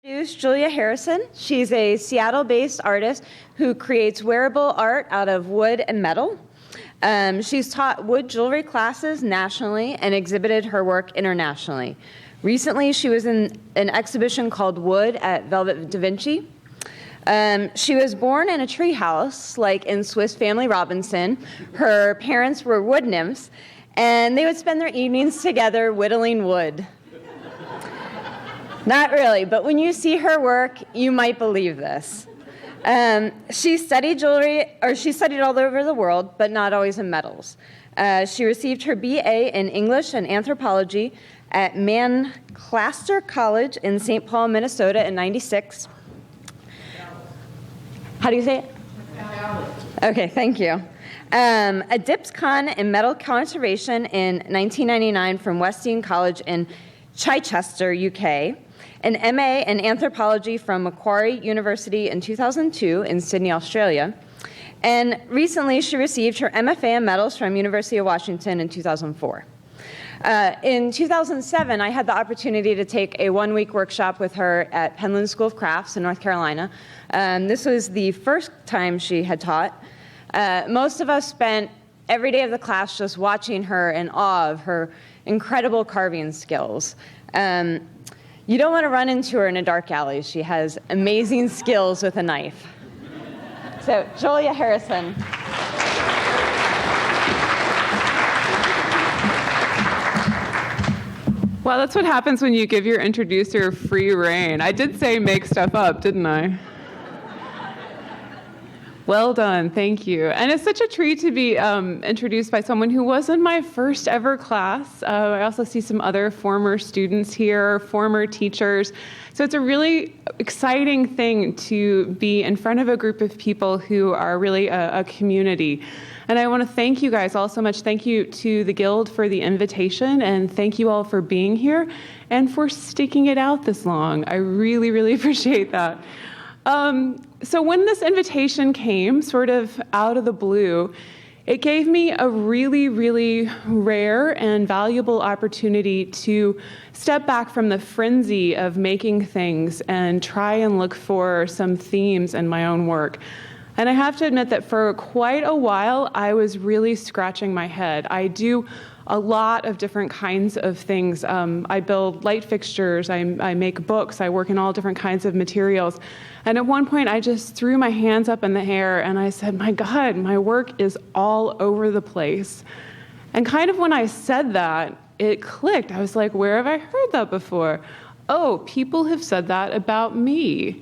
Introduce Julia Harrison. She's a Seattle-based artist who creates wearable art out of wood and metal. She's taught wood jewelry classes nationally and exhibited her work internationally. Recently, she was in an exhibition called Wood at Velvet Da Vinci. She was born in a treehouse, like in Swiss Family Robinson. Her parents were wood nymphs, and they would spend their evenings together whittling wood. Not really, but when you see her work, you might believe this. She studied all over the world, but not always in metals. She received her BA in English and Anthropology at Manclaster College in St. Paul, Minnesota in '96. How do you say it? Okay, thank you. A DipsCon in metal conservation in 1999 from Wesleyan College in Chichester, UK. An MA in Anthropology from Macquarie University in 2002 in Sydney, Australia. And recently, she received her MFA in Metals from University of Washington in 2004. In 2007, I had the opportunity to take a one-week workshop with her at Penland School of Crafts in North Carolina. This was the first time she had taught. Most of us spent every day of the class just watching her in awe of her incredible carving skills. You don't want to run into her in a dark alley. She has amazing skills with a knife. So, Julia Harrison. Well, that's what happens when you give your introducer free rein. I did say make stuff up, didn't I? Well done, thank you. And it's such a treat to be introduced by someone who was in my first ever class. I also see some other former students here, former teachers. So it's a really exciting thing to be in front of a group of people who are really a community. And I want to thank you guys all so much. Thank you to the Guild for the invitation, and thank you all for being here and for sticking it out this long. I really, really appreciate that. So when this invitation came sort of out of the blue, it gave me a really, really rare and valuable opportunity to step back from the frenzy of making things and try and look for some themes in my own work. And I have to admit that for quite a while, I was really scratching my head. I do a lot of different kinds of things. I build light fixtures, I make books, I work in all different kinds of materials. And at one point, I just threw my hands up in the air and I said, my God, my work is all over the place. And kind of when I said that, it clicked. I was like, where have I heard that before? Oh, people have said that about me.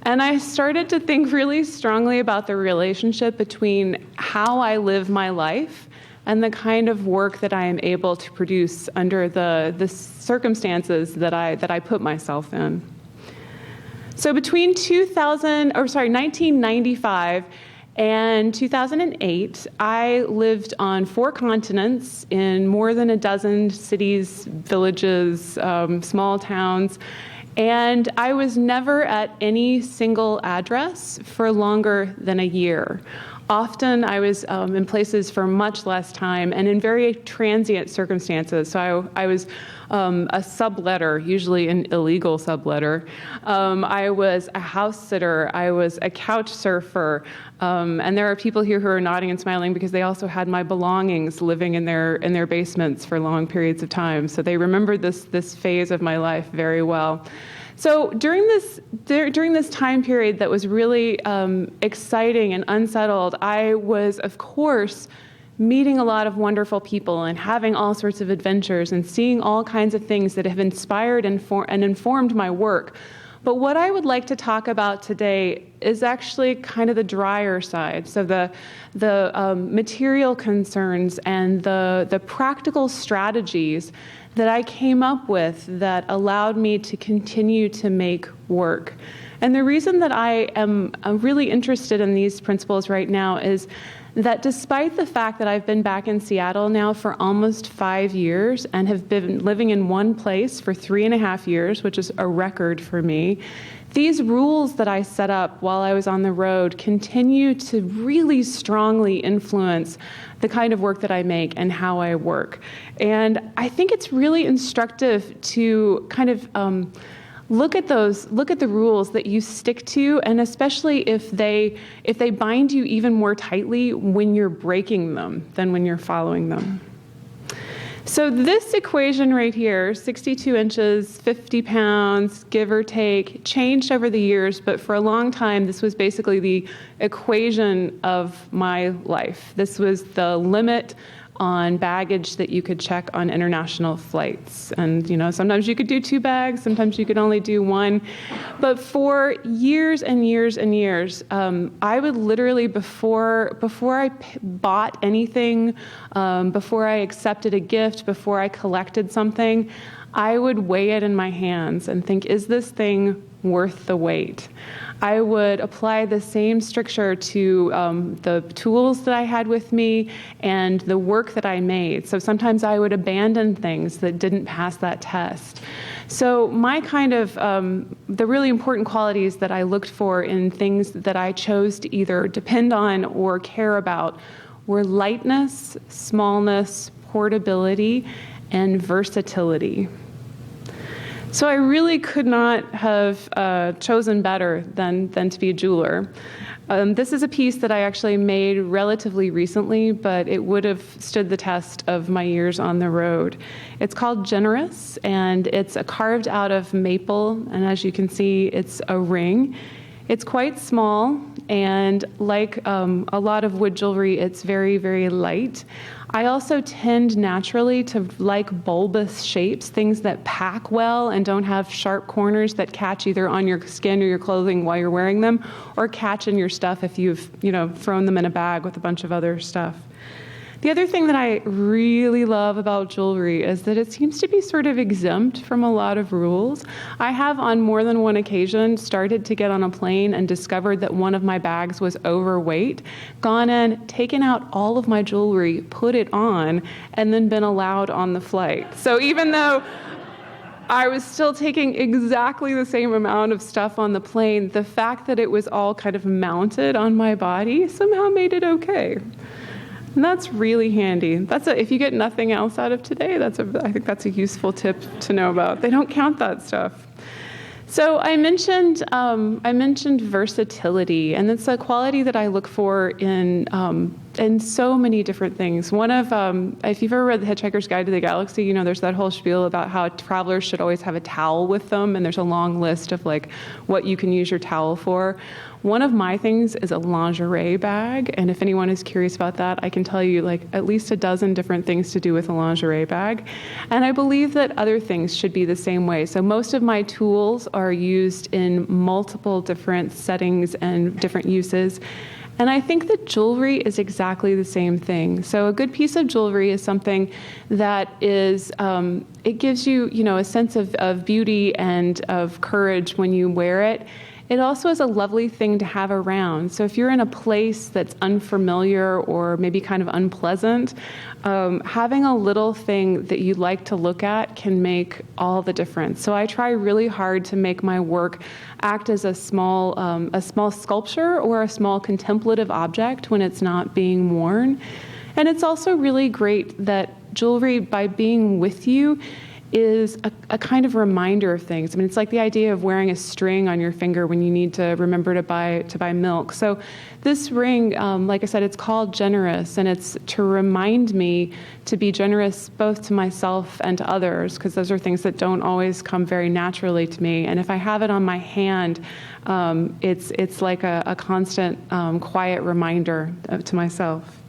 And I started to think really strongly about the relationship between how I live my life and the kind of work that I am able to produce under the circumstances that I put myself in. So between 1995 and 2008, I lived on 4 continents in more than a dozen cities, villages, small towns, and I was never at any single address for longer than a year. Often I was in places for much less time and in very transient circumstances. So I was a subletter, usually an illegal subletter. I was a house sitter. I was a couch surfer. And there are people here who are nodding and smiling because they also had my belongings living in their basements for long periods of time. So they remembered this phase of my life very well. So during this time period that was really exciting and unsettled, I was, of course, meeting a lot of wonderful people and having all sorts of adventures and seeing all kinds of things that have inspired and informed my work. But what I would like to talk about today is actually kind of the drier side. So the material concerns and the practical strategies that I came up with that allowed me to continue to make work. And the reason that I am really interested in these principles right now is that despite the fact that I've been back in Seattle now for almost 5 years and have been living in one place for 3.5 years, which is a record for me, these rules that I set up while I was on the road continue to really strongly influence the kind of work that I make and how I work. And I think it's really instructive to kind of look at the rules that you stick to, and especially if they bind you even more tightly when you're breaking them than when you're following them. So this equation right here, 62 inches, 50 pounds, give or take, changed over the years, but for a long time, this was basically the equation of my life. This was the limit on baggage that you could check on international flights. And, sometimes you could do 2 bags, sometimes you could only do 1. But for years and years and years, I would literally, before I bought anything, before I accepted a gift, before I collected something, I would weigh it in my hands and think, is this thing worth the wait? I would apply the same stricture to the tools that I had with me and the work that I made. So sometimes I would abandon things that didn't pass that test. So my kind of, the really important qualities that I looked for in things that I chose to either depend on or care about were lightness, smallness, portability, and versatility. So I really could not have chosen better than to be a jeweler. This is a piece that I actually made relatively recently, but it would have stood the test of my years on the road. It's called Generous, and it's carved out of maple, and as you can see, it's a ring. It's quite small, and like a lot of wood jewelry, it's very, very light. I also tend naturally to like bulbous shapes, things that pack well and don't have sharp corners that catch either on your skin or your clothing while you're wearing them, or catch in your stuff if you've thrown them in a bag with a bunch of other stuff. The other thing that I really love about jewelry is that it seems to be sort of exempt from a lot of rules. I have on more than one occasion started to get on a plane and discovered that one of my bags was overweight, gone in, taken out all of my jewelry, put it on, and then been allowed on the flight. So even though I was still taking exactly the same amount of stuff on the plane, the fact that it was all kind of mounted on my body somehow made it okay. And that's really handy. If you get nothing else out of today, I think that's a useful tip to know about. They don't count that stuff. So I mentioned versatility, and it's a quality that I look for in so many different things. One of, if you've ever read The Hitchhiker's Guide to the Galaxy, there's that whole spiel about how travelers should always have a towel with them, and there's a long list of what you can use your towel for. One of my things is a lingerie bag, and if anyone is curious about that, I can tell you at least a dozen different things to do with a lingerie bag. And I believe that other things should be the same way. So most of my tools are used in multiple different settings and different uses. And I think that jewelry is exactly the same thing. So a good piece of jewelry is something that is, it gives you, a sense of beauty and of courage when you wear it. It also is a lovely thing to have around. So if you're in a place that's unfamiliar or maybe kind of unpleasant, having a little thing that you like to look at can make all the difference. So I try really hard to make my work act as a small sculpture or a small contemplative object when it's not being worn. And it's also really great that jewelry, by being with you, is a kind of reminder of things. I mean, it's like the idea of wearing a string on your finger when you need to remember to buy milk. So this ring, like I said, it's called Generous, and it's to remind me to be generous both to myself and to others, because those are things that don't always come very naturally to me. And if I have it on my hand, it's like a constant quiet reminder to myself.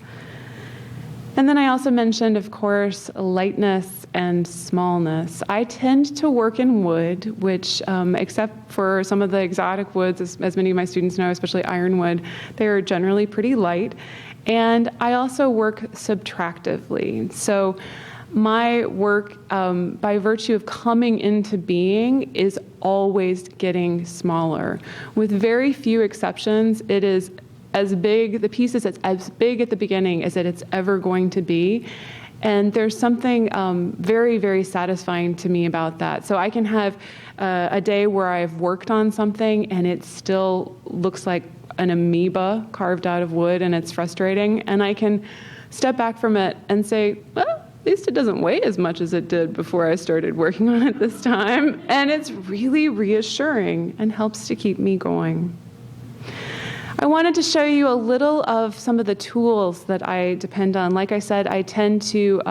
And then I also mentioned, of course, lightness and smallness. I tend to work in wood, which, except for some of the exotic woods, as many of my students know, especially ironwood, they're generally pretty light. And I also work subtractively. So my work, by virtue of coming into being, is always getting smaller. With very few exceptions, it is as big, the piece is as big at the beginning as it's ever going to be. And there's something very, very satisfying to me about that. So I can have a day where I've worked on something and it still looks like an amoeba carved out of wood, and it's frustrating. And I can step back from it and say, well, least it doesn't weigh as much as it did before I started working on it this time. And it's really reassuring and helps to keep me going. I wanted to show you a little of some of the tools that I depend on. Like I said, I tend to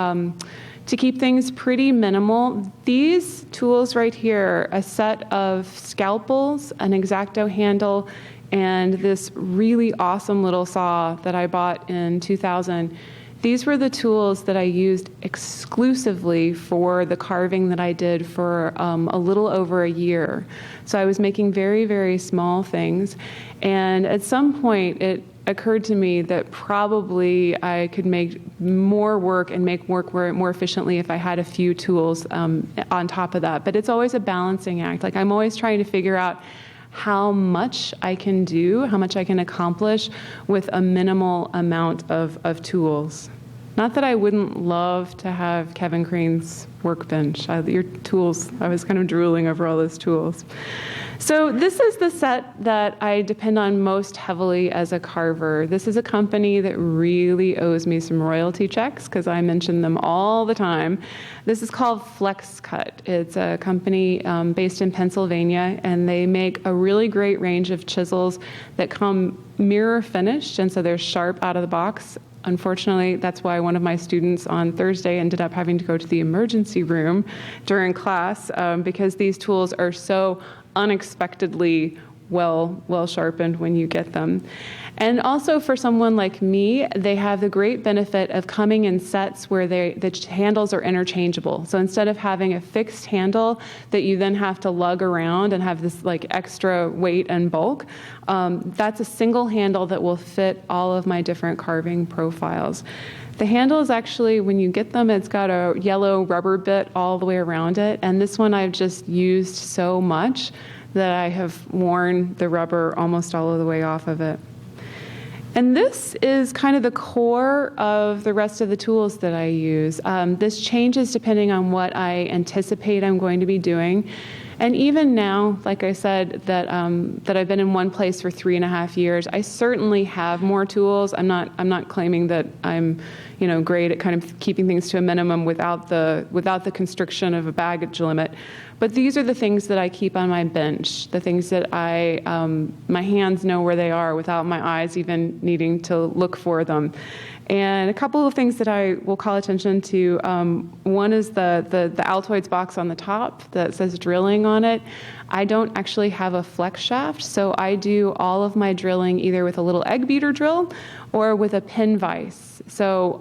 keep things pretty minimal. These tools right here, a set of scalpels, an X-Acto handle, and this really awesome little saw that I bought in 2000. These were the tools that I used exclusively for the carving that I did for a little over a year. So I was making very, very small things. And at some point, it occurred to me that probably I could make more work and make work more efficiently if I had a few tools on top of that. But it's always a balancing act. Like, I'm always trying to figure out how much I can do, how much I can accomplish with a minimal amount of tools. Not that I wouldn't love to have Kevin Crane's workbench. Your tools, I was kind of drooling over all those tools. So this is the set that I depend on most heavily as a carver. This is a company that really owes me some royalty checks because I mention them all the time. This is called FlexCut. It's a company based in Pennsylvania, and they make a really great range of chisels that come mirror finished, and so they're sharp out of the box. Unfortunately, that's why one of my students on Thursday ended up having to go to the emergency room during class because these tools are so unexpectedly well sharpened when you get them. And also for someone like me, they have the great benefit of coming in sets where the handles are interchangeable. So instead of having a fixed handle that you then have to lug around and have this like extra weight and bulk, that's a single handle that will fit all of my different carving profiles. The handle is actually, when you get them, it's got a yellow rubber bit all the way around it. And this one I've just used so much that I have worn the rubber almost all of the way off of it. And this is kind of the core of the rest of the tools that I use. This changes depending on what I anticipate I'm going to be doing. And even now, like I said, that I've been in one place for 3.5 years, I certainly have more tools. I'm not claiming that I'm, great at kind of keeping things to a minimum without the constriction of a baggage limit. But these are the things that I keep on my bench, the things that my hands know where they are without my eyes even needing to look for them. And a couple of things that I will call attention to, one is the Altoids box on the top that says drilling on it. I don't actually have a flex shaft, so I do all of my drilling either with a little egg beater drill or with a pin vise. So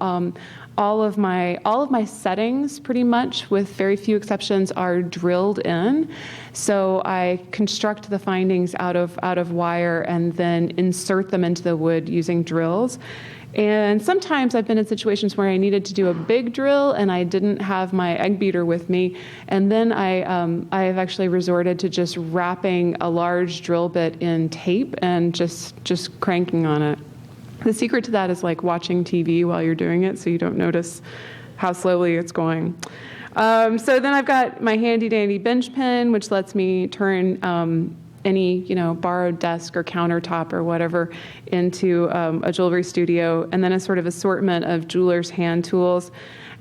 all of my settings, pretty much, with very few exceptions, are drilled in. So I construct the findings out of wire and then insert them into the wood using drills. And sometimes I've been in situations where I needed to do a big drill and I didn't have my egg beater with me. And then I have actually resorted to just wrapping a large drill bit in tape and just cranking on it. The secret to that is like watching TV while you're doing it so you don't notice how slowly it's going. So then I've got my handy dandy bench pen, which lets me turn any borrowed desk or countertop or whatever into a jewelry studio, and then a sort of assortment of jeweler's hand tools.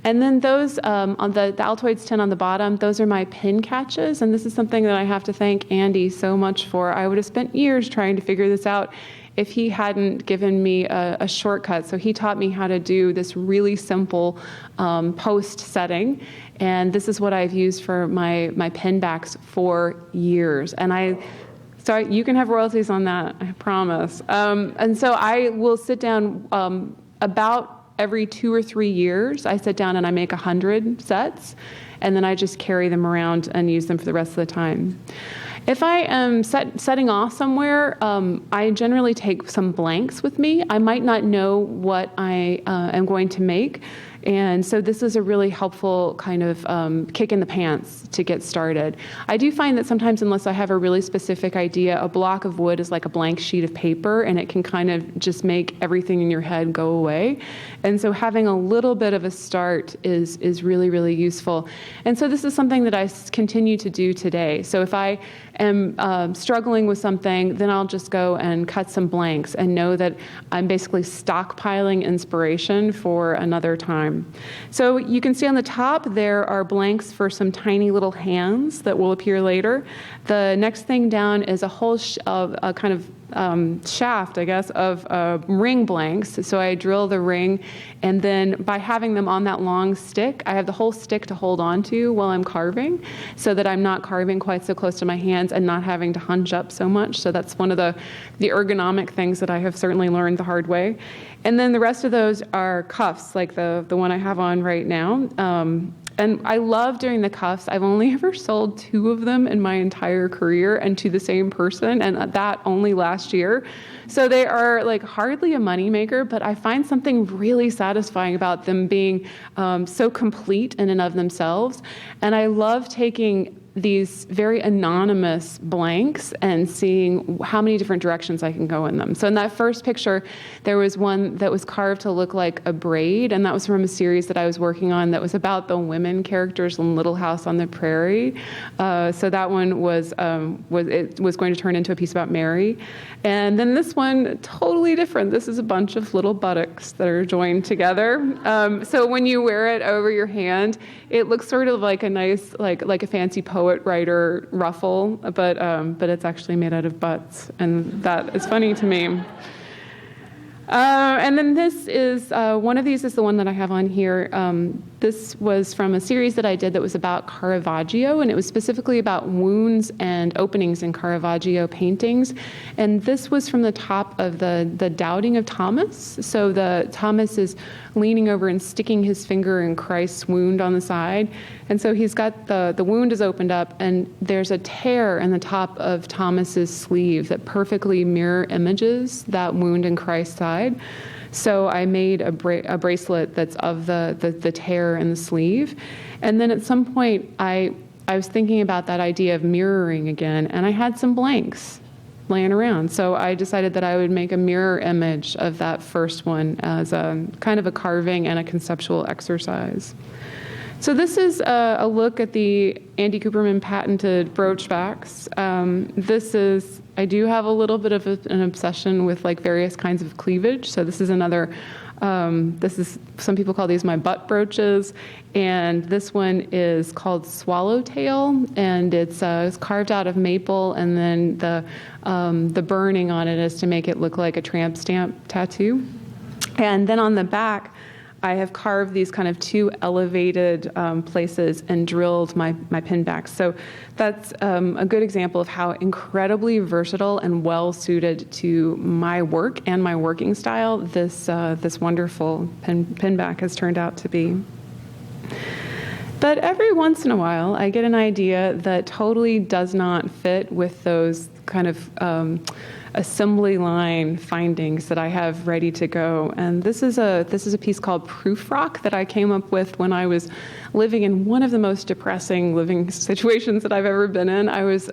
And then those, on the Altoids tin on the bottom, those are my pin catches, and this is something that I have to thank Andy so much for. I would have spent years trying to figure this out if he hadn't given me a shortcut. So he taught me how to do this really simple post setting, and this is what I've used for my pin backs for years. And so you can have royalties on that, I promise. And so I will sit down about every 2 or 3 years. I sit down and I make 100 sets, and then I just carry them around and use them for the rest of the time. If I am setting off somewhere, I generally take some blanks with me. I might not know what I am going to make, and so this is a really helpful kind of kick in the pants to get started. I do find that sometimes, unless I have a really specific idea, a block of wood is like a blank sheet of paper, and it can kind of just make everything in your head go away. And so having a little bit of a start is really, really useful. And so this is something that I continue to do today. So if I am struggling with something, then I'll just go and cut some blanks and know that I'm basically stockpiling inspiration for another time. time. So you can see on the top there are blanks for some tiny little hands that will appear later. The next thing down is a whole a kind of shaft, I guess, of ring blanks. So I drill the ring, and then by having them on that long stick, I have the whole stick to hold on to while I'm carving, so that I'm not carving quite so close to my hands and not having to hunch up so much. So that's one of the ergonomic things that I have certainly learned the hard way. And then the rest of those are cuffs, like the one I have on right now. And I love doing the cuffs. I've only ever sold 2 of them in my entire career, and to the same person, and that only last year. So they are like hardly a moneymaker, but I find something really satisfying about them being so complete in and of themselves. And I love taking these very anonymous blanks and seeing how many different directions I can go in them. So in that first picture, there was one that was carved to look like a braid, and that was from a series that I was working on that was about the women characters in Little House on the Prairie. So that one was going to turn into a piece about Mary. And then this one, totally different. This is a bunch of little buttocks that are joined together. So when you wear it over your hand, it looks sort of like a nice, like a fancy poet writer ruffle, but it's actually made out of butts, and that is funny to me. And then this is, one of these is the one that I have on here. This was from a series that I did that was about Caravaggio, and it was specifically about wounds and openings in Caravaggio paintings. And this was from the top of the Doubting of Thomas. So Thomas is leaning over and sticking his finger in Christ's wound on the side. And so he's got the wound is opened up, and there's a tear in the top of Thomas's sleeve that perfectly mirror images that wound in Christ's side. So I made a bracelet that's of the tear in the sleeve. And then at some point, I was thinking about that idea of mirroring again, and I had some blanks laying around. So I decided that I would make a mirror image of that first one as a kind of a carving and a conceptual exercise. So this is a look at the Andy Cooperman patented brooch backs. I do have a little bit of an obsession with like various kinds of cleavage. So this is another, some people call these my butt brooches. And this one is called Swallowtail, and it's carved out of maple, and then the burning on it is to make it look like a tramp stamp tattoo. And then on the back, I have carved these kind of 2 elevated places and drilled my pin backs. So that's a good example of how incredibly versatile and well suited to my work and my working style this wonderful pin back has turned out to be. But every once in a while, I get an idea that totally does not fit with those kind of assembly line findings that I have ready to go. And this is a piece called Proof Rock that I came up with when I was living in one of the most depressing living situations that I've ever been in. I was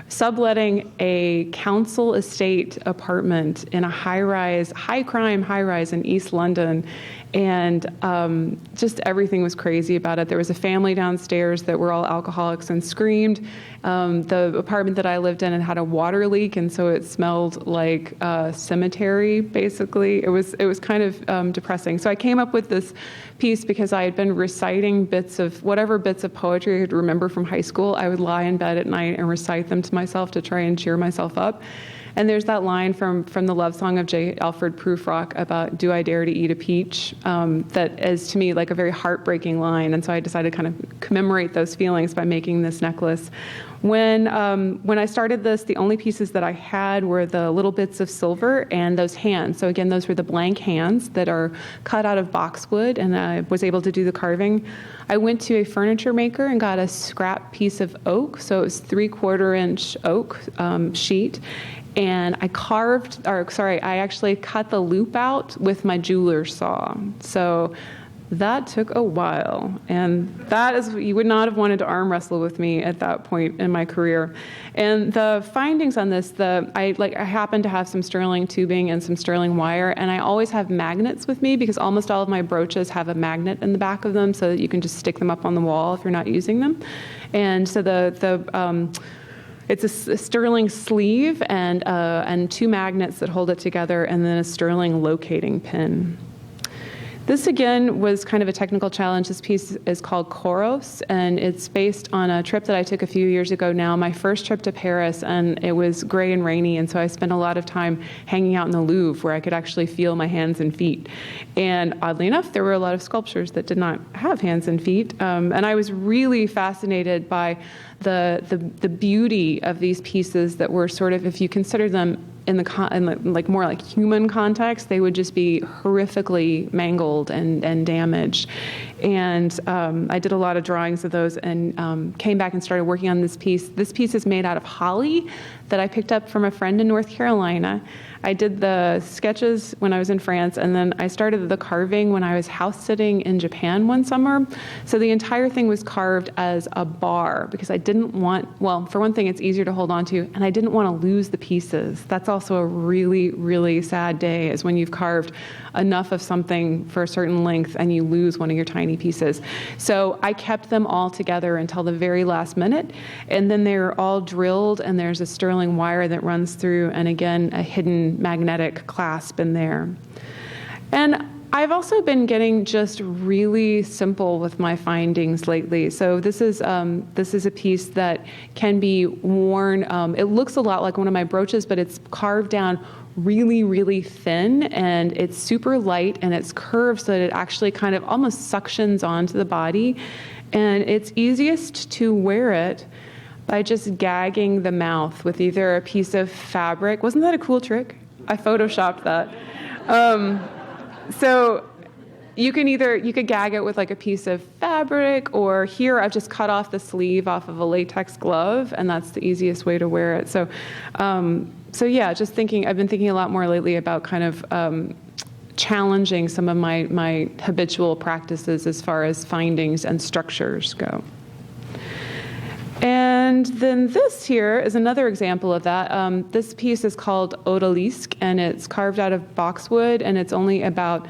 subletting a council estate apartment in a high crime high rise in East London. And just everything was crazy about it. There was a family downstairs that were all alcoholics and screamed. The apartment that I lived in had a water leak, and so it smelled like a cemetery, basically. It was kind of depressing. So I came up with this piece because I had been reciting whatever bits of poetry I could remember from high school. I would lie in bed at night and recite them to myself to try and cheer myself up. And there's that line from the love song of J. Alfred Prufrock about "Do I dare to eat a peach?" That is to me like a very heartbreaking line. And so I decided to kind of commemorate those feelings by making this necklace. When I started this, the only pieces that I had were the little bits of silver and those hands. So again, those were the blank hands that are cut out of boxwood, and I was able to do the carving. I went to a furniture maker and got a scrap piece of oak. So it was 3/4 inch oak sheet. And I actually cut the loop out with my jeweler's saw. So that took a while. And you would not have wanted to arm wrestle with me at that point in my career. And the findings on this, I happen to have some sterling tubing and some sterling wire, and I always have magnets with me because almost all of my brooches have a magnet in the back of them so that you can just stick them up on the wall if you're not using them. And so it's a sterling sleeve and 2 magnets that hold it together, and then a sterling locating pin. This, again, was kind of a technical challenge. This piece is called Koros, and it's based on a trip that I took a few years ago now, my first trip to Paris, and it was gray and rainy, and so I spent a lot of time hanging out in the Louvre where I could actually feel my hands and feet. And oddly enough, there were a lot of sculptures that did not have hands and feet, and I was really fascinated by the beauty of these pieces that were sort of, if you consider them in like more like human context, they would just be horrifically mangled and damaged. And I did a lot of drawings of those and came back and started working on this piece. This piece is made out of holly that I picked up from a friend in North Carolina. I did the sketches when I was in France, and then I started the carving when I was house sitting in Japan one summer. So the entire thing was carved as a bar because I didn't want, well, for one thing, it's easier to hold on to, and I didn't want to lose the pieces. That's also a really, really sad day, is when you've carved enough of something for a certain length and you lose one of your tiny pieces. So I kept them all together until the very last minute, and then they're all drilled, and there's a sterling wire that runs through, and again, a hidden magnetic clasp in there. And I've also been getting just really simple with my findings lately. So this is a piece that can be worn. It looks a lot like one of my brooches, but it's carved down really, really thin, and it's super light, and it's curved so that it actually kind of almost suctions onto the body. And it's easiest to wear it by just gagging the mouth with either a piece of fabric. Wasn't that a cool trick? I photoshopped that. So you could gag it with like a piece of fabric, or here I've just cut off the sleeve off of a latex glove, and that's the easiest way to wear it. So yeah, I've been thinking a lot more lately about kind of challenging some of my habitual practices as far as findings and structures go. And then this here is another example of that. This piece is called odalisque, and it's carved out of boxwood, and it's only about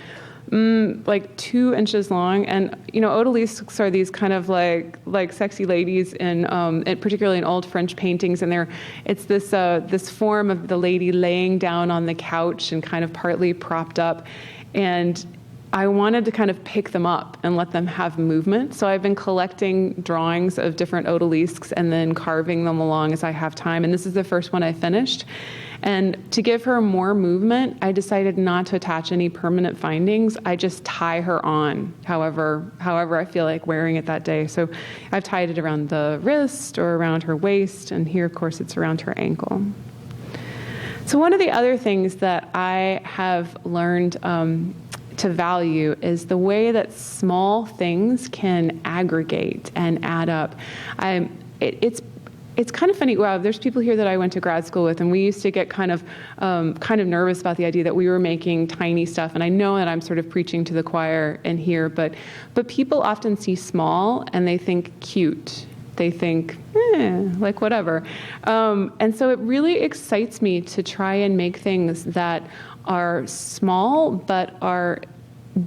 like 2 inches long. And odalisques are these kind of like sexy ladies in particularly in old French paintings, and it's this form of the lady laying down on the couch and kind of partly propped up. And I wanted to kind of pick them up and let them have movement. So I've been collecting drawings of different odalisques and then carving them along as I have time. And this is the first one I finished. And to give her more movement, I decided not to attach any permanent findings. I just tie her on however I feel like wearing it that day. So I've tied it around the wrist or around her waist. And here, of course, it's around her ankle. So one of the other things that I have learned to value is the way that small things can aggregate and add up. It's kind of funny. Wow, there's people here that I went to grad school with, and we used to get kind of nervous about the idea that we were making tiny stuff. And I know that I'm sort of preaching to the choir in here, but people often see small and they think cute. They think, like whatever. And so it really excites me to try and make things that are small but are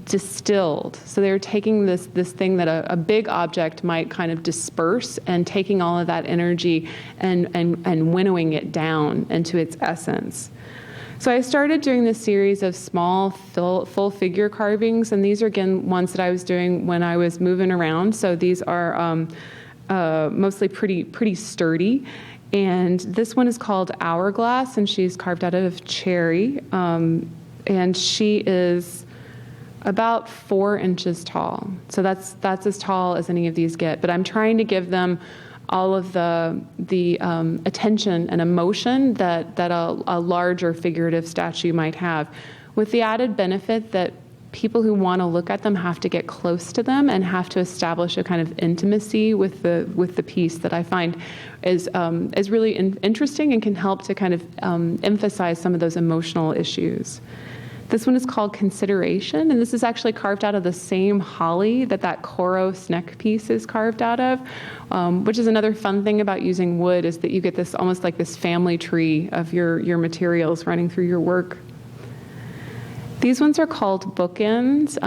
distilled. So they're taking this thing that a big object might kind of disperse, and taking all of that energy and winnowing it down into its essence. So I started doing this series of small full figure carvings, and these are again ones that I was doing when I was moving around. So these are mostly pretty sturdy. And this one is called Hourglass, and she's carved out of cherry. And she is about 4 inches tall. So that's as tall as any of these get. But I'm trying to give them all of the attention and emotion that a larger figurative statue might have, with the added benefit that people who want to look at them have to get close to them and have to establish a kind of intimacy with the piece that I find is really interesting and can help to kind of emphasize some of those emotional issues. This one is called Consideration, and this is actually carved out of the same holly that Koros neck piece is carved out of, which is another fun thing about using wood, is that you get this almost like this family tree of your materials running through your work. These ones are called bookends.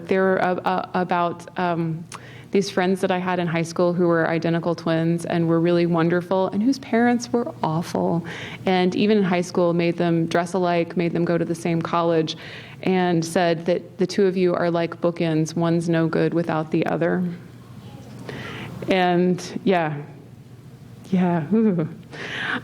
They're about these friends that I had in high school who were identical twins and were really wonderful, and whose parents were awful. And even in high school, made them dress alike, made them go to the same college, and said that the two of you are like bookends. One's no good without the other. And yeah. Ooh.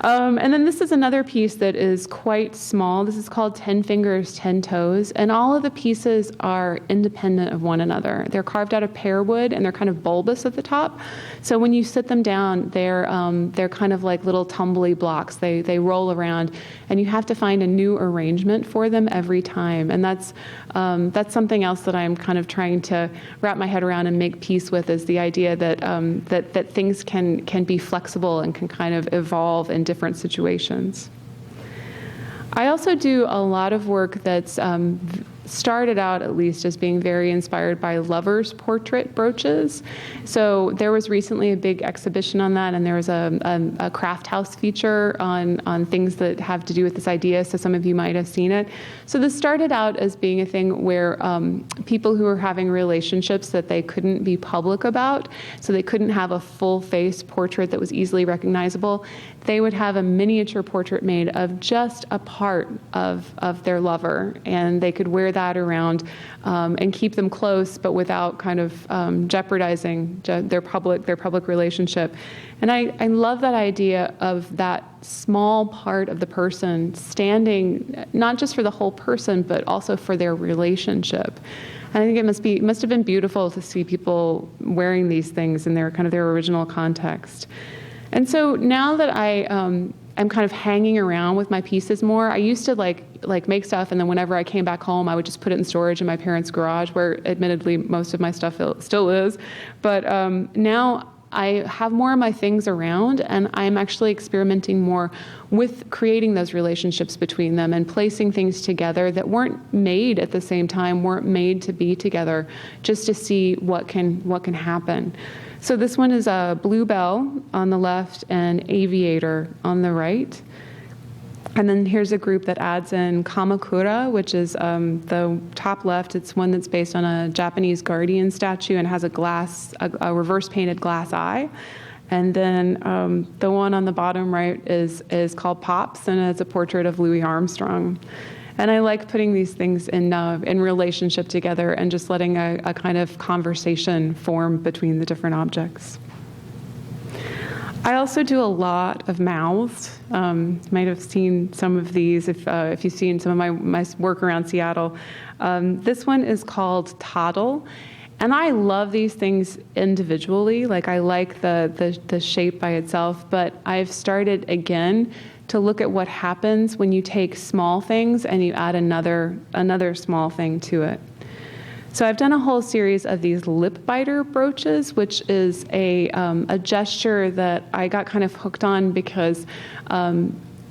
And then this is another piece that is quite small. This is called 10 Fingers, 10 Toes. And all of the pieces are independent of one another. They're carved out of pear wood, and they're kind of bulbous at the top. So when you sit them down, they're kind of like little tumbly blocks. They roll around, and you have to find a new arrangement for them every time. And that's something else that I'm kind of trying to wrap my head around and make peace with, is the idea that that things can be flexible and can kind of evolve in different situations. I also do a lot of work that's started out, at least, as being very inspired by lovers' portrait brooches. So there was recently a big exhibition on that, and there was a craft house feature on things that have to do with this idea, so some of you might have seen it. So this started out as being a thing where people who were having relationships that they couldn't be public about, so they couldn't have a full-face portrait that was easily recognizable, they would have a miniature portrait made of just a part of their lover, and they could wear that around and keep them close, but without kind of jeopardizing their public relationship. And I love that idea of that small part of the person standing not just for the whole person, but also for their relationship. And I think it must have been beautiful to see people wearing these things in their original context. And so now that I'm kind of hanging around with my pieces more. I used to like make stuff, and then whenever I came back home, I would just put it in storage in my parents' garage, where admittedly most of my stuff still is. But now I have more of my things around, and I'm actually experimenting more with creating those relationships between them and placing things together that weren't made at the same time, weren't made to be together, just to see what can happen. So this one is a bluebell on the left and aviator on the right. And then here's a group that adds in Kamakura, which is the top left. It's one that's based on a Japanese guardian statue and has a reverse painted glass eye. And then the one on the bottom right is called Pops, and it's a portrait of Louis Armstrong. And I like putting these things in relationship together and just letting a kind of conversation form between the different objects. I also do a lot of mouths. You might have seen some of these if you've seen some of my work around Seattle. This one is called Toddle. And I love these things individually. Like, I like the shape by itself, but I've started again to look at what happens when you take small things and you add another small thing to it. So I've done a whole series of these lip biter brooches, which is a gesture that I got kind of hooked on because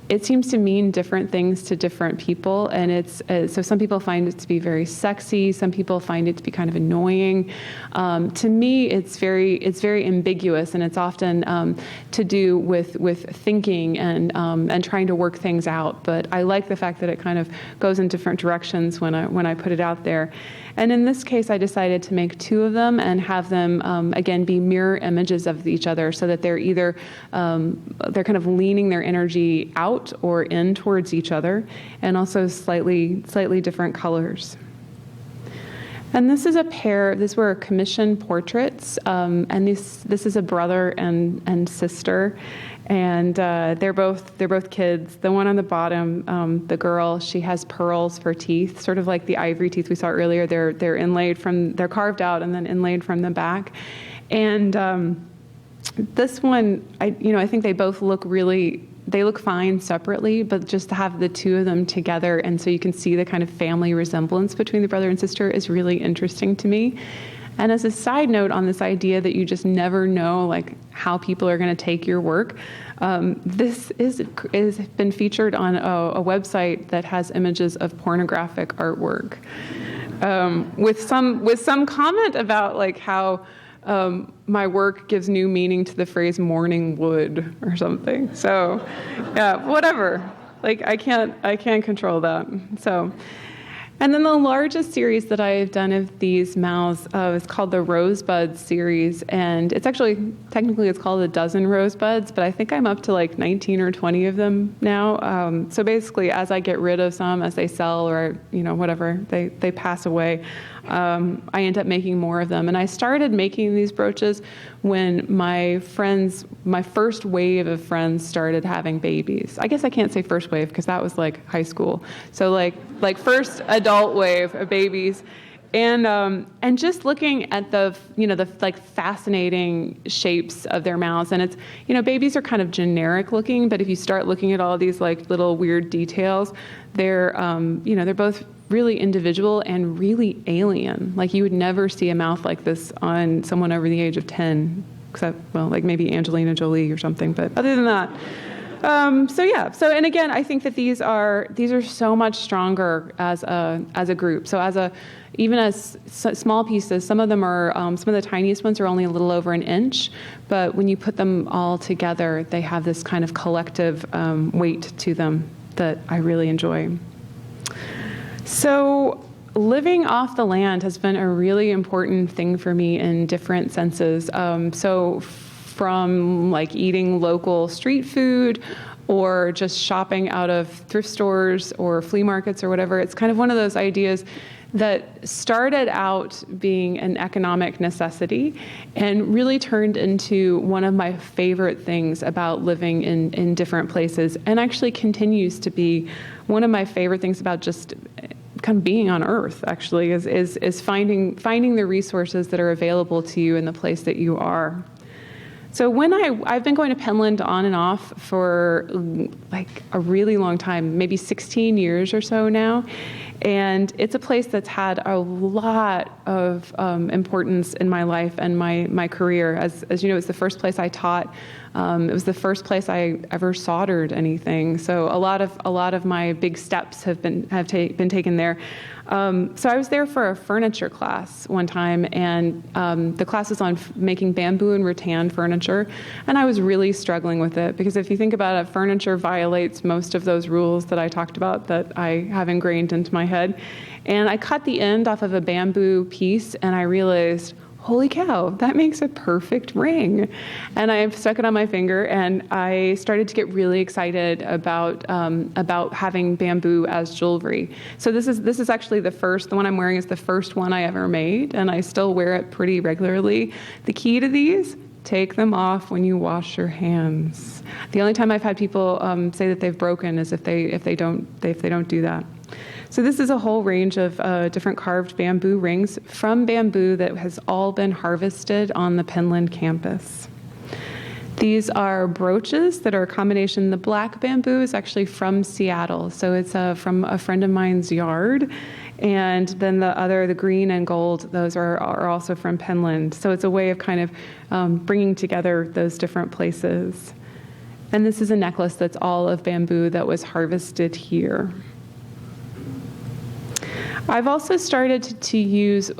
it seems to mean different things to different people, and so some people find it to be very sexy, some people find it to be kind of annoying. To me, it's very ambiguous, and it's often to do with thinking and trying to work things out. But I like the fact that it kind of goes in different directions when I put it out there. And in this case, I decided to make two of them and have them, again, be mirror images of each other, so that they're either, they're kind of leaning their energy out or in towards each other, and also slightly different colors. And this is a pair, these were commission portraits, and this is a brother and sister. And they're both kids. The one on the bottom, the girl, she has pearls for teeth, sort of like the ivory teeth we saw earlier. They're inlaid they're carved out and then inlaid from the back. And this one, I think they both look fine separately, but just to have the two of them together, and so you can see the kind of family resemblance between the brother and sister, is really interesting to me. And as a side note on this idea that you just never know how people are going to take your work, this is been featured on a website that has images of pornographic artwork, with some comment about how my work gives new meaning to the phrase "morning wood" or something. So, yeah, whatever. I can't control that. So. And then the largest series that I've done of these mouths is called the Rosebud series. And it's actually, technically it's called a dozen rosebuds, but I think I'm up to like 19 or 20 of them now. So basically, as I get rid of some, as they sell or, whatever, they pass away, I end up making more of them. And I started making these brooches when my first wave of friends started having babies. I guess I can't say first wave because that was like high school. So like first adult wave of babies. And just looking at the like fascinating shapes of their mouths, and it's, babies are kind of generic looking, but if you start looking at all these like little weird details, they're both really individual and really alien. Like you would never see a mouth like this on someone over the age of 10, except, well, like maybe Angelina Jolie or something, but other than that. And again, I think that these are so much stronger as a group. So even as small pieces, some of them are, some of the tiniest ones are only a little over an inch, but when you put them all together, they have this kind of collective weight to them that I really enjoy. So living off the land has been a really important thing for me in different senses. So from like eating local street food or just shopping out of thrift stores or flea markets or whatever, it's kind of one of those ideas that started out being an economic necessity and really turned into one of my favorite things about living in different places, and actually continues to be one of my favorite things about just kind of being on Earth, actually, is finding the resources that are available to you in the place that you are. So when I've been going to Penland on and off for like a really long time, maybe 16 years or so now. And it's a place that's had a lot of importance in my life and my career. As you know, it's the first place I taught. It was the first place I ever soldered anything. So a lot of my big steps have been taken there. So I was there for a furniture class one time, and the class is on making bamboo and rattan furniture, and I was really struggling with it because if you think about it, furniture violates most of those rules that I talked about that I have ingrained into my head. And I cut the end off of a bamboo piece, and I realized, holy cow, that makes a perfect ring. And I stuck it on my finger, and I started to get really excited about having bamboo as jewelry. So this is actually the one I'm wearing is the first one I ever made, and I still wear it pretty regularly. The key to these, take them off when you wash your hands. The only time I've had people say that they've broken is if they don't do that. So this is a whole range of different carved bamboo rings from bamboo that has all been harvested on the Penland campus. These are brooches that are a combination. The black bamboo is actually from Seattle, so it's from a friend of mine's yard. And then the green and gold, those are also from Penland. So it's a way of kind of bringing together those different places. And this is a necklace that's all of bamboo that was harvested here. I've also started to use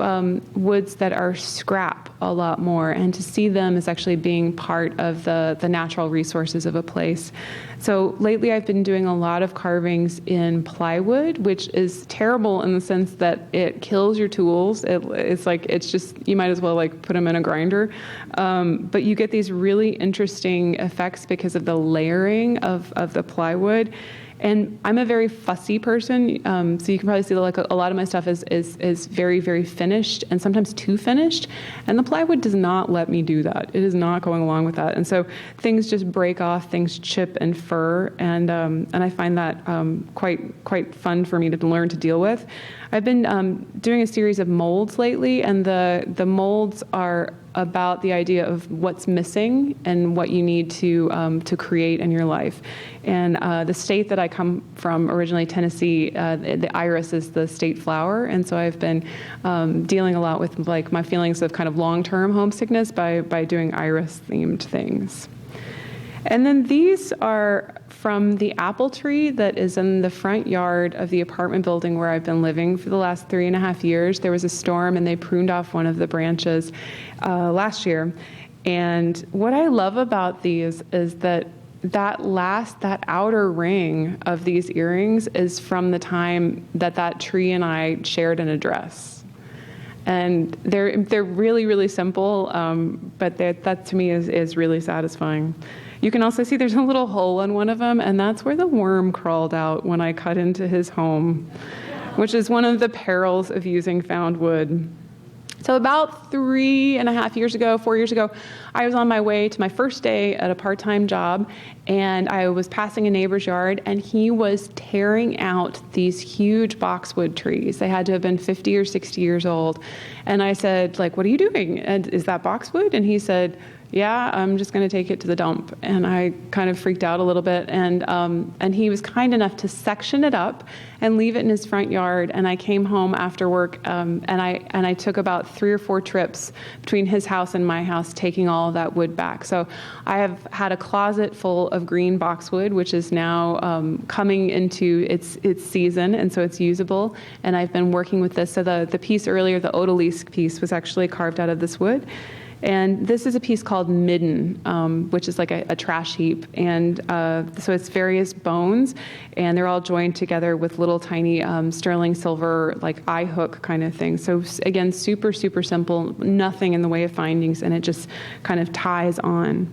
woods that are scrap a lot more, and to see them as actually being part of the natural resources of a place. So lately I've been doing a lot of carvings in plywood, which is terrible in the sense that it kills your tools. It's just, you might as well like put them in a grinder. But you get these really interesting effects because of the layering of the plywood. And I'm a very fussy person, so you can probably see that like a lot of my stuff is very, very finished and sometimes too finished. And the plywood does not let me do that. It is not going along with that. And so things just break off, things chip and fur, and I find that quite fun for me to learn to deal with. I've been doing a series of molds lately, and the molds are about the idea of what's missing and what you need to create in your life. And the state that I come from, originally Tennessee, the iris is the state flower, and so I've been dealing a lot with like my feelings of kind of long-term homesickness by doing iris-themed things. And then these are from the apple tree that is in the front yard of the apartment building where I've been living for the last 3.5 years. There was a storm and they pruned off one of the branches last year. And what I love about these is that that outer ring of these earrings is from the time that tree and I shared an address. And they're really, really simple, but that to me is really satisfying. You can also see there's a little hole in one of them, and that's where the worm crawled out when I cut into his home, which is one of the perils of using found wood. So about 4 years ago, I was on my way to my first day at a part-time job, and I was passing a neighbor's yard, and he was tearing out these huge boxwood trees. They had to have been 50 or 60 years old. And I said, like, what are you doing? And is that boxwood? And he said, yeah, I'm just going to take it to the dump. And I kind of freaked out a little bit. And he was kind enough to section it up and leave it in his front yard. And I came home after work, and I took about 3 or 4 trips between his house and my house, taking all of that wood back. So I have had a closet full of green boxwood, which is now coming into its season, and so it's usable. And I've been working with this. So the piece earlier, the odalisque piece, was actually carved out of this wood. And this is a piece called midden, which is like a trash heap. And so it's various bones, and they're all joined together with little tiny sterling silver, like eye hook kind of thing. So again, super, super simple, nothing in the way of findings, and it just kind of ties on.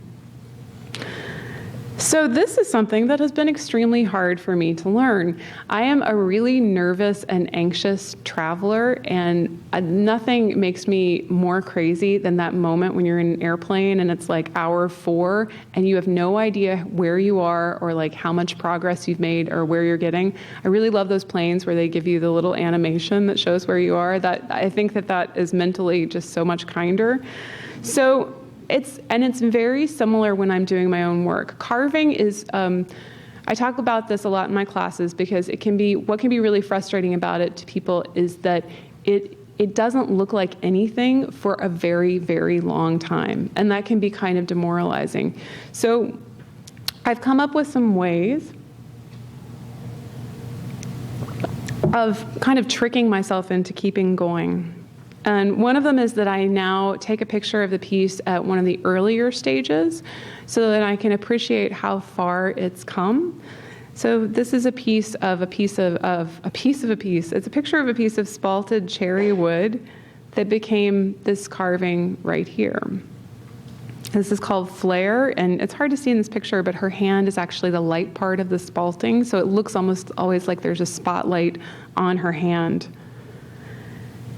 So this is something that has been extremely hard for me to learn. I am a really nervous and anxious traveler, and nothing makes me more crazy than that moment when you're in an airplane and it's like hour 4 and you have no idea where you are or like how much progress you've made or where you're getting. I really love those planes where they give you the little animation that shows where you are. That I think that is mentally just so much kinder. So it's very similar when I'm doing my own work. Carving is, I talk about this a lot in my classes because what can be really frustrating about it to people is that it doesn't look like anything for a very, very long time. And that can be kind of demoralizing. So I've come up with some ways of kind of tricking myself into keeping going. And one of them is that I now take a picture of the piece at one of the earlier stages so that I can appreciate how far it's come. So this is a piece of a piece. It's a picture of a piece of spalted cherry wood that became this carving right here. This is called flare, and it's hard to see in this picture, but her hand is actually the light part of the spalting, so it looks almost always like there's a spotlight on her hand.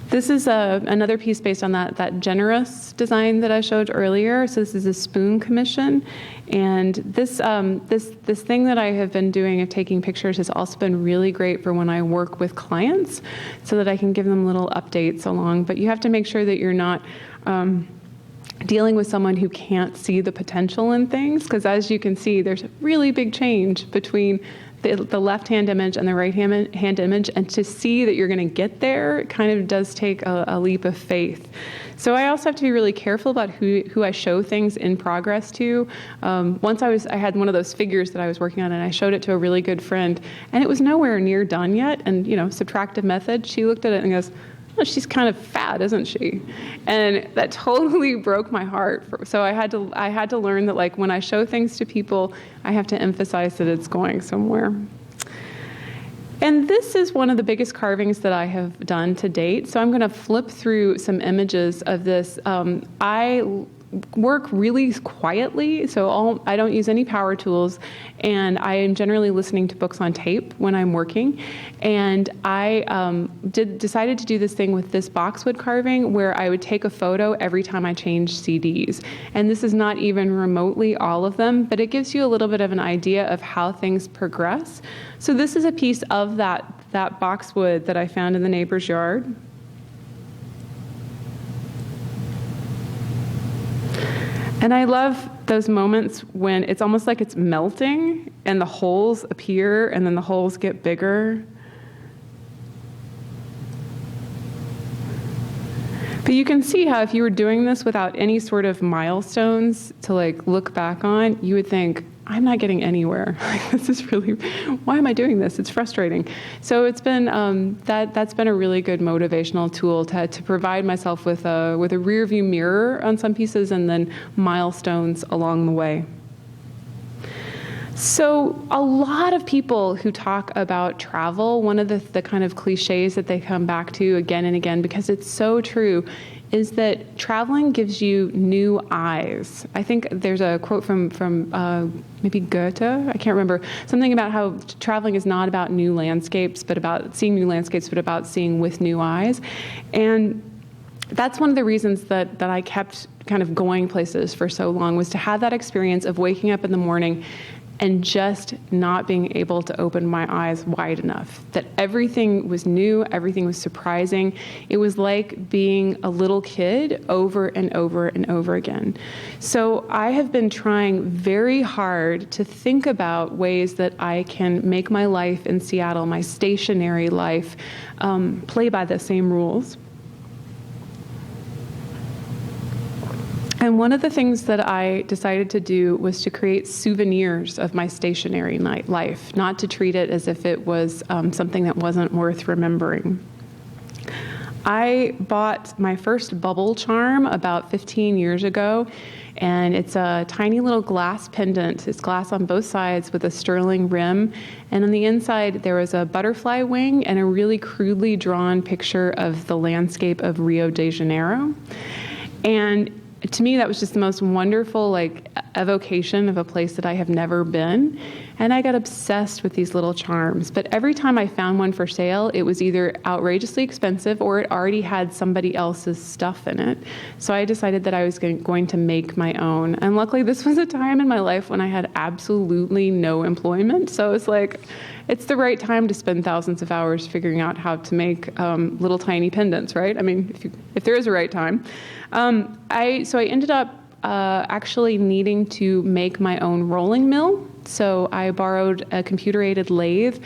This is another piece based on that generous design that I showed earlier. So this is a spoon commission. And this thing that I have been doing of taking pictures has also been really great for when I work with clients so that I can give them little updates along. But you have to make sure that you're not dealing with someone who can't see the potential in things, because as you can see, there's a really big change between the left-hand image and the right-hand image, and to see that you're going to get there kind of does take a leap of faith. So I also have to be really careful about who I show things in progress to. Once I had one of those figures that I was working on, and I showed it to a really good friend, and it was nowhere near done yet. And subtractive method, she looked at it and goes, "Oh, she's kind of fat, isn't she?" And that totally broke my heart. So I had to learn that, like, when I show things to people, I have to emphasize that it's going somewhere. And this is one of the biggest carvings that I have done to date. So I'm going to flip through some images of this. I work really quietly, so I don't use any power tools, and I am generally listening to books on tape when I'm working. And I decided to do this thing with this boxwood carving where I would take a photo every time I changed CDs. And this is not even remotely all of them, but it gives you a little bit of an idea of how things progress. So this is a piece of that boxwood that I found in the neighbor's yard. And I love those moments when it's almost like it's melting and the holes appear and then the holes get bigger. But you can see how if you were doing this without any sort of milestones to like look back on, you would think, I'm not getting anywhere. This is really, why am I doing this? It's frustrating. So it's been, that's been a really good motivational tool to provide myself with a rear view mirror on some pieces and then milestones along the way. So a lot of people who talk about travel, one of the kind of cliches that they come back to again and again, because it's so true, is that traveling gives you new eyes. I think there's a quote from maybe Goethe, I can't remember, something about how traveling is not about new landscapes, but about seeing new landscapes, but about seeing with new eyes. And that's one of the reasons that I kept kind of going places for so long, was to have that experience of waking up in the morning and just not being able to open my eyes wide enough. That everything was new, everything was surprising. It was like being a little kid over and over and over again. So I have been trying very hard to think about ways that I can make my life in Seattle, my stationary life, play by the same rules. And one of the things that I decided to do was to create souvenirs of my stationary life, not to treat it as if it was something that wasn't worth remembering. I bought my first bubble charm about 15 years ago, and it's a tiny little glass pendant. It's glass on both sides with a sterling rim, and on the inside there was a butterfly wing and a really crudely drawn picture of the landscape of Rio de Janeiro. And to me, that was just the most wonderful, evocation of a place that I have never been. And I got obsessed with these little charms. But every time I found one for sale, it was either outrageously expensive or it already had somebody else's stuff in it. So I decided that I was going to make my own. And luckily, this was a time in my life when I had absolutely no employment. So it's it's the right time to spend thousands of hours figuring out how to make little tiny pendants, right? I mean, if there is a right time. So I ended up actually needing to make my own rolling mill. So I borrowed a computer-aided lathe,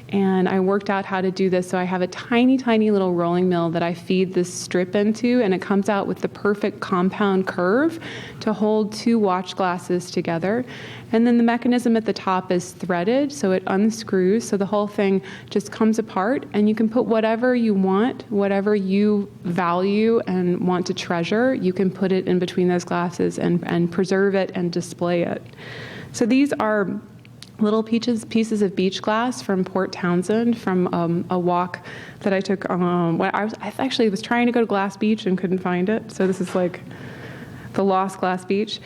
and I worked out how to do this. So I have a tiny, tiny little rolling mill that I feed this strip into, and it comes out with the perfect compound curve to hold two watch glasses together. And then the mechanism at the top is threaded, so it unscrews, so the whole thing just comes apart, and you can put whatever you want, whatever you value and want to treasure, you can put it in between those glasses and preserve it and display it. So these are little pieces of beach glass from Port Townsend from a walk that I took when I actually was trying to go to Glass Beach and couldn't find it. So this is the lost Glass Beach.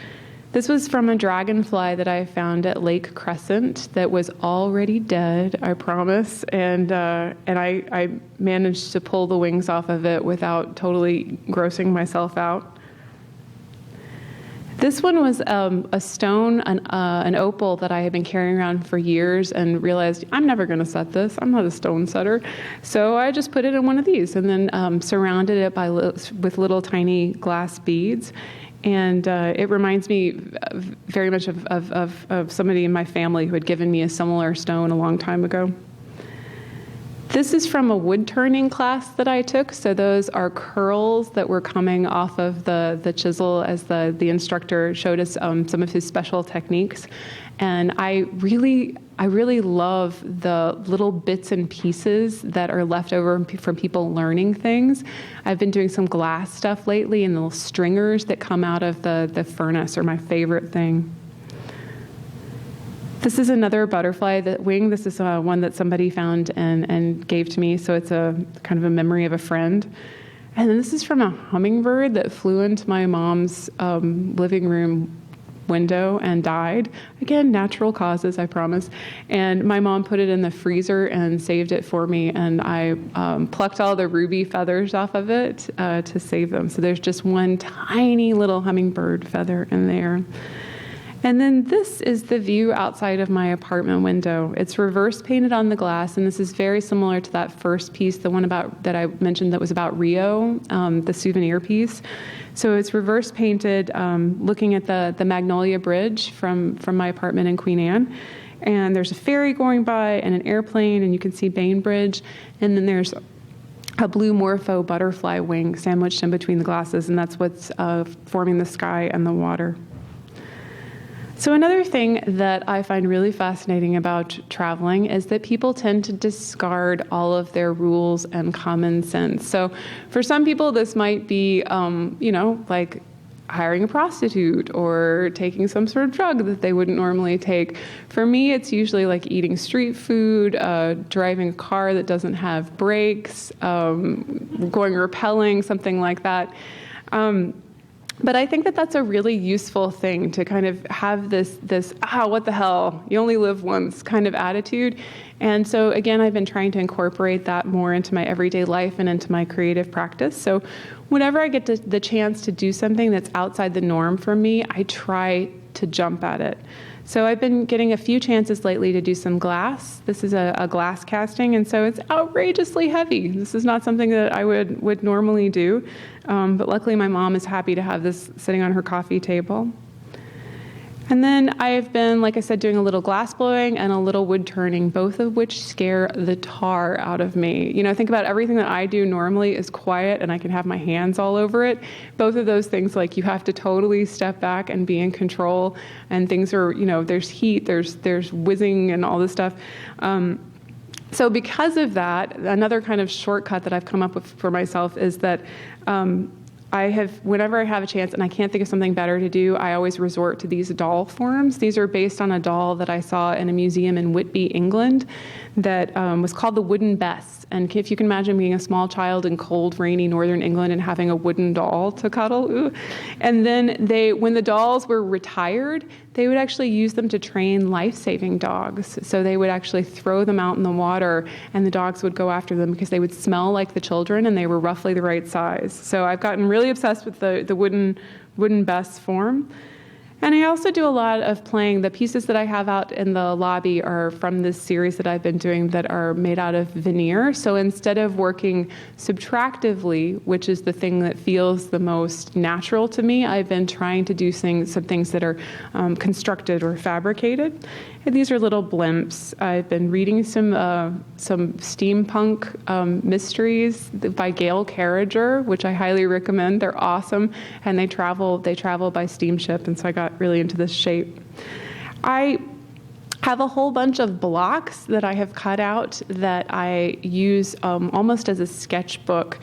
This was from a dragonfly that I found at Lake Crescent that was already dead, I promise. And I managed to pull the wings off of it without totally grossing myself out. This one was a stone, an opal that I had been carrying around for years and realized I'm never going to set this. I'm not a stone setter. So I just put it in one of these and then surrounded it with little tiny glass beads. And it reminds me very much of somebody in my family who had given me a similar stone a long time ago. This is from a wood turning class that I took. So those are curls that were coming off of the chisel as the instructor showed us some of his special techniques. And I really love the little bits and pieces that are left over from people learning things. I've been doing some glass stuff lately, and the little stringers that come out of the furnace are my favorite thing. This is another butterfly wing. This is one that somebody found and gave to me, so it's a kind of a memory of a friend. And then this is from a hummingbird that flew into my mom's living room window and died. Again, natural causes, I promise. And my mom put it in the freezer and saved it for me, and I plucked all the ruby feathers off of it to save them. So there's just one tiny little hummingbird feather in there. And then this is the view outside of my apartment window. It's reverse painted on the glass, and this is very similar to that first piece, the one that I mentioned that was about Rio, the souvenir piece. So it's reverse painted, looking at the Magnolia Bridge from my apartment in Queen Anne. And there's a ferry going by and an airplane, and you can see Bainbridge. And then there's a blue morpho butterfly wing sandwiched in between the glasses, and that's what's forming the sky and the water. So another thing that I find really fascinating about traveling is that people tend to discard all of their rules and common sense. So for some people, this might be, hiring a prostitute or taking some sort of drug that they wouldn't normally take. For me, it's usually like eating street food, driving a car that doesn't have brakes, going rappelling, something like that. But I think that that's a really useful thing to kind of have this, what the hell, you only live once kind of attitude. And so again, I've been trying to incorporate that more into my everyday life and into my creative practice. So whenever I get the chance to do something that's outside the norm for me, I try to jump at it. So I've been getting a few chances lately to do some glass. This is a glass casting, and so it's outrageously heavy. This is not something that I would normally do, but luckily my mom is happy to have this sitting on her coffee table. And then I've been, like I said, doing a little glass blowing and a little wood turning, both of which scare the tar out of me. You know, think about everything that I do normally is quiet and I can have my hands all over it. Both of those things, like you have to totally step back and be in control, and things are, you know, there's heat, there's whizzing and all this stuff. So because of that, another kind of shortcut that I've come up with for myself is that whenever I have a chance and I can't think of something better to do, I always resort to these doll forms. These are based on a doll that I saw in a museum in Whitby, England, that was called the Wooden Bess. And if you can imagine being a small child in cold, rainy northern England and having a wooden doll to cuddle. Ooh. And then when the dolls were retired, they would actually use them to train life-saving dogs. So they would actually throw them out in the water, and the dogs would go after them because they would smell like the children and they were roughly the right size. So I've gotten really obsessed with the wooden Bess form. And I also do a lot of playing. The pieces that I have out in the lobby are from this series that I've been doing that are made out of veneer. So instead of working subtractively, which is the thing that feels the most natural to me, I've been trying to do some things that are constructed or fabricated. And these are little blimps. I've been reading some steampunk mysteries by Gail Carriger, which I highly recommend. They're awesome, and they travel by steamship, and so I got really into this shape. I have a whole bunch of blocks that I have cut out that I use almost as a sketchbook.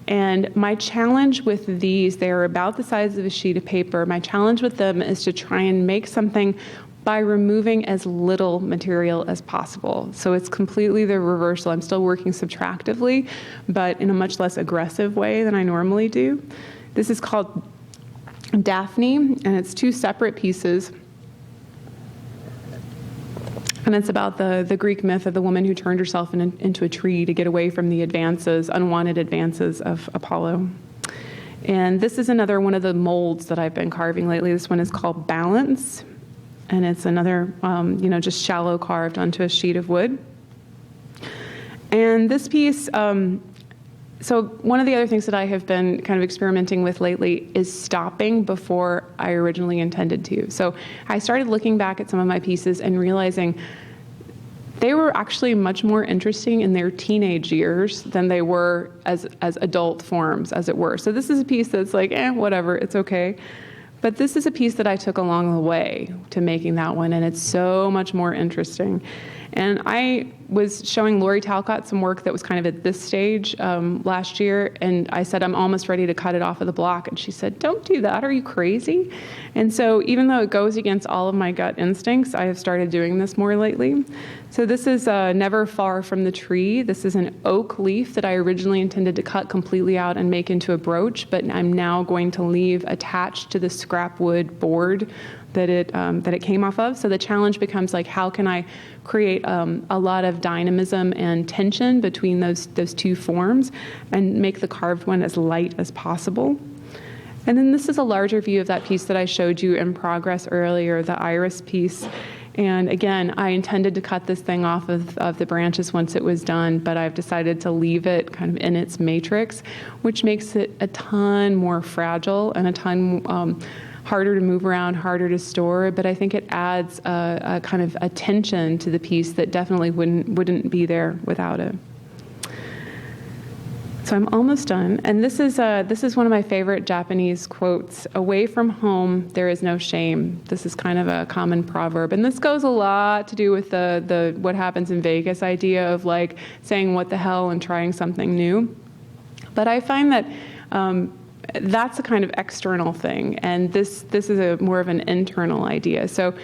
And my challenge with these, they are about the size of a sheet of paper. My challenge with them is to try and make something by removing as little material as possible. So it's completely the reversal. I'm still working subtractively, but in a much less aggressive way than I normally do. This is called Daphne, and it's two separate pieces. And it's about the Greek myth of the woman who turned herself into a tree to get away from the unwanted advances of Apollo. And this is another one of the molds that I've been carving lately. This one is called Balance. And it's another, just shallow carved onto a sheet of wood. And this piece, so one of the other things that I have been kind of experimenting with lately is stopping before I originally intended to. So I started looking back at some of my pieces and realizing they were actually much more interesting in their teenage years than they were as adult forms, as it were. So this is a piece that's like, whatever, it's okay. But this is a piece that I took along the way to making that one, and it's so much more interesting. And I was showing Lori Talcott some work that was kind of at this stage last year, and I said, I'm almost ready to cut it off of the block. And she said, don't do that. Are you crazy? And so even though it goes against all of my gut instincts, I have started doing this more lately. So this is Never Far from the Tree. This is an oak leaf that I originally intended to cut completely out and make into a brooch, but I'm now going to leave attached to the scrap wood board that it came off of. So the challenge becomes like, how can I create a lot of dynamism and tension between those two forms and make the carved one as light as possible. And then this is a larger view of that piece that I showed you in progress earlier, the iris piece. And again, I intended to cut this thing off of the branches once it was done, but I've decided to leave it kind of in its matrix, which makes it a ton more fragile and a ton harder to move around, harder to store, but I think it adds a kind of a tension to the piece that definitely wouldn't be there without it. So I'm almost done, and this is one of my favorite Japanese quotes. Away from home, there is no shame. This is kind of a common proverb, and this goes a lot to do with the what happens in Vegas idea of like saying what the hell and trying something new. But I find that that's a kind of external thing, and this is a more of an internal idea. So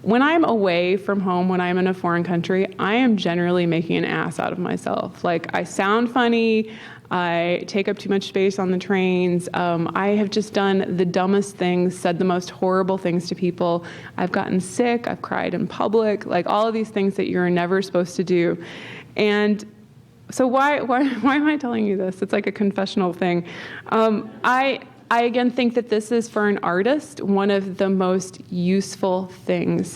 when I'm away from home, when I'm in a foreign country, I am generally making an ass out of myself. Like, I sound funny, I take up too much space on the trains, I have just done the dumbest things, said the most horrible things to people, I've gotten sick, I've cried in public, like all of these things that you're never supposed to do. And so why am I telling you this? It's like a confessional thing. I again think that this is, for an artist, one of the most useful things.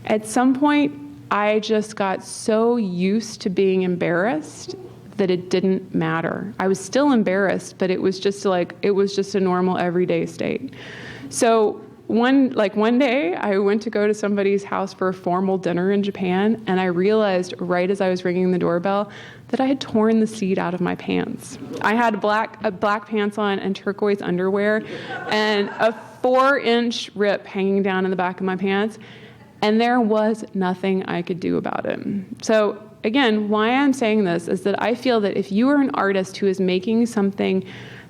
At some point, I just got so used to being embarrassed that it didn't matter. I was still embarrassed, but it was just a normal everyday state. So one day, I went to go to somebody's house for a formal dinner in Japan, and I realized right as I was ringing the doorbell that I had torn the seat out of my pants. I had black pants on and turquoise underwear, and a 4-inch rip hanging down in the back of my pants, and there was nothing I could do about it. So again, why I'm saying this is that I feel that if you are an artist who is making something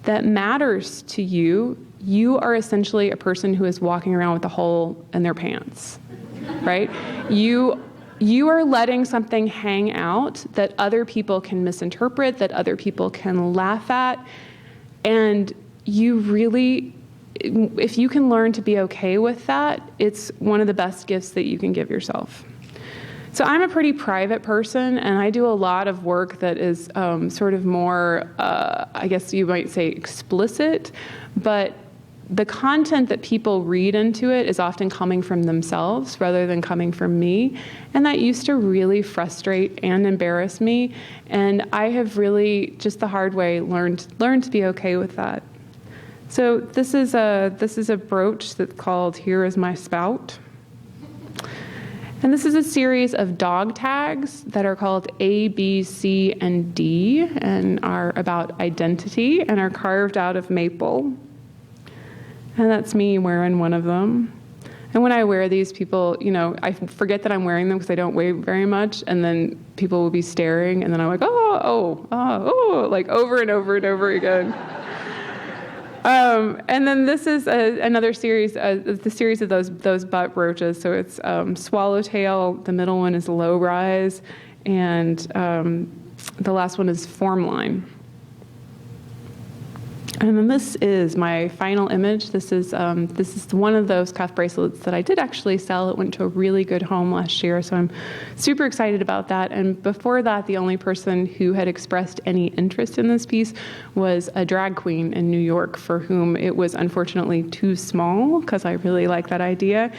that matters to you, you are essentially a person who is walking around with a hole in their pants, right? You are letting something hang out that other people can misinterpret, that other people can laugh at, and you really, if you can learn to be okay with that, it's one of the best gifts that you can give yourself. So I'm a pretty private person, and I do a lot of work that is sort of more, I guess you might say, explicit, but the content that people read into it is often coming from themselves rather than coming from me, and that used to really frustrate and embarrass me, and I have really, just the hard way, learned to be okay with that. So this is a brooch that's called "Here Is My Spout." And this is a series of dog tags that are called A, B, C, and D, and are about identity, and are carved out of maple. And that's me wearing one of them. And when I wear these, people, I forget that I'm wearing them because I don't weigh very much, and then people will be staring, and then I'm like, oh, like over and over and over again. And then this is another series, the series of those butt brooches. So it's swallowtail, the middle one is low rise, and the last one is form line. And then this is my final image. This is one of those cuff bracelets that I did actually sell. It went to a really good home last year, so I'm super excited about that. And before that, the only person who had expressed any interest in this piece was a drag queen in New York, for whom it was unfortunately too small, because I really like that idea.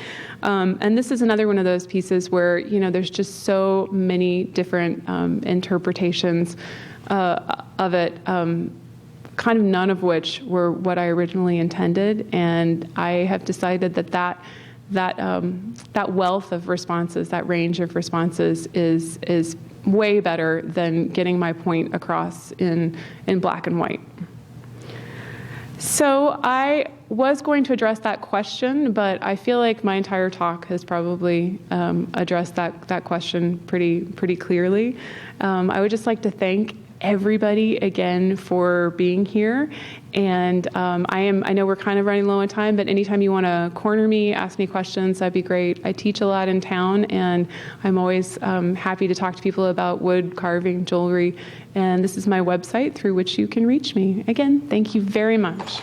And this is another one of those pieces where, there's just so many different interpretations of it. Kind of none of which were what I originally intended, and I have decided that wealth of responses, that range of responses, is way better than getting my point across in black and white. So I was going to address that question, but I feel like my entire talk has probably addressed that question pretty clearly. I would just like to thank everybody again for being here, and I know we're kind of running low on time, but anytime you want to corner me, ask me questions, that'd be great. I teach a lot in town, and I'm always happy to talk to people about wood, carving, jewelry, and this is my website through which you can reach me. Again, thank you very much.